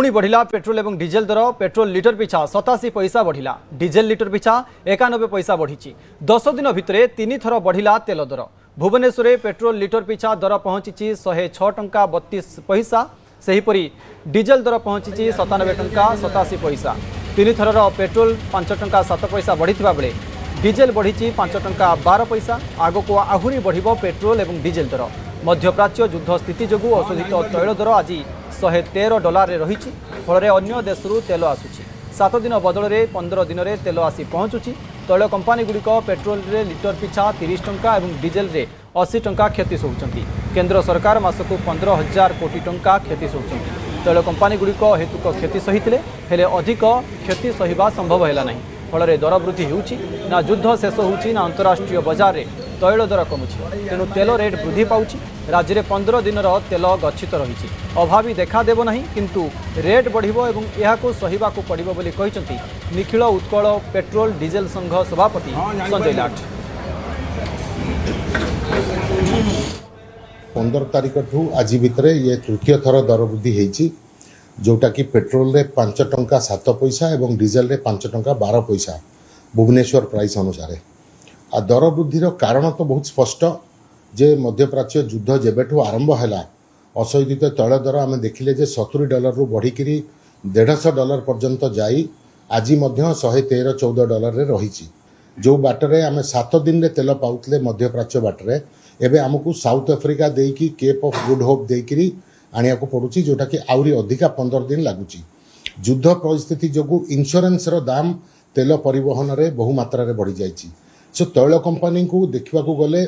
पुणी बढ़िला पेट्रोल और डीजेल दर petrol litre पिछा 87 पैसा बढ़िला डीजेल लिटर पिछा 91 पैसा बढ़ी 10 दिन भितर 3 थर बढ़िला तेल दर भुवनेश्वर पेट्रोल लिटर पिछा दर पहुंची 106 टंका 32 पैसा सेहीपरि डीजेल दर पहुंची 97 टंका 87 पैसा 3 थरर पेट्रोल 5 टंका 7 पैसा बढ़ी बेले डीजेल बढ़ी 5 टंका 12 पैसा आगक आहरी बढ़ पेट्रोल और डीजेल दर मध्यप्राच्य युद्ध स्थिति जो अशोधित तैल दर आज $113 रही फल अन्य देशरू तेल आसूची 7 दिन बदल में 15 दिन में तेल आसी पहुँचुची तैल कंपानी गुड़िक पेट्रोल रे लिटर पिछा 30 टंका और डीजेल रे 80 टंका क्षति सोचुंती केंद्र सरकार मासक 15,000 कोटी टंका क्षति सोचुंती तैल कंपानी गुड़िक हेतुक क्षति सहिथिले हेले अधिक क्षति सहिबा संभव हैला नहीं फल दर वृद्धि होउची ना युद्ध शेष होउची ना अंतरराष्ट्रीय बाजार रे तैल दर कमुची तेणु तेल रेट वृद्धि पाउची राज्य में 15 दिन तेल गच्छित रही अभावी देखा देव नहीं किंतु रेट बढ़िबो एवं यहाको सहिबाको पड़िबो बोली कहिसंती निखिल उत्कल पेट्रोल डीजेल संघ सभापति संजय लाट 15 तारिख ठू आज भितर ये तृतीय थर दर वृद्धि होती जोटा कि पेट्रोल रे 5 टंका 7 पैसा और डीजेल रे 5 टंका 12 पैसा भुवनेश्वर प्राइस अनुसार आ दर वृद्धि कारण तो बहुत स्पष्ट जे मध्यप्राच्य युद्ध जेबेठू आरंभ है अशोधित तैल दर आम देखिले जे $70 रु बढ़िकी $150 पर्यंत जाई आज 113-114 रे रही जो बाटरे आम 7 दिन रे तेल पाउतले मध्यप्राच्य बाटरे एबे आमको साउथ अफ्रिका देकी केप ऑफ गुड होप देकी आनिया को पड़ुची जोटा कि आउरी अधिका 15 दिन लगुची युद्ध परिस्थिति जो इंश्योरेंस रो दाम तेल परिवहन रे बहु मात्रा रे बढ़ी जाइची सो तैल कंपानी को देखा गले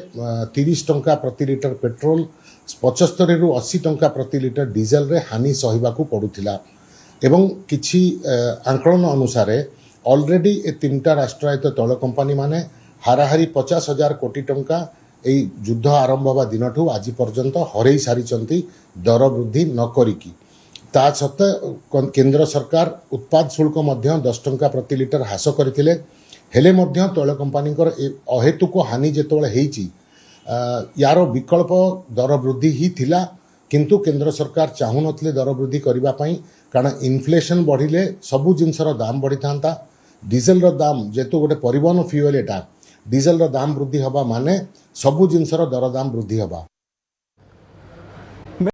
30 टंका प्रति लिटर पेट्रोल 75 रु 80 टंका प्रति लिटर डीजेल रे हानि सहिबाकू पड़ुथिला एवं किछि आंकलन अनुसार ऑलरेडी ए 3टा राष्ट्रायत्त तैल कंपानी माने हाराहारी 50,000 कोटी टंका एई युद्ध आरंभ होगा दिन ठू आज पर्यंत हरई सारी दर वृद्धि न करिकी ता सत्ते केंद्र सरकार उत्पाद शुल्क 10 टंका प्रति लिटर ह्रास करथिले हेले मध्य तैल कंपानी अहेतुक हानि जेतोले हेची यार विकल्प दर वृद्धि ही थिला किंतु केंद्र सरकार चाहू नथिले दर वृद्धि करिबा पई कारण इन्फ्लेशन बढ़िले सबु जिनसर दाम बढ़ी थांता डीजेल रो दाम जेतु गोटे परिवहन फ्यूएल एटा डीजेल रो दाम वृद्धि हवा माने सबु जिनसर दर दाम वृद्धि हवा।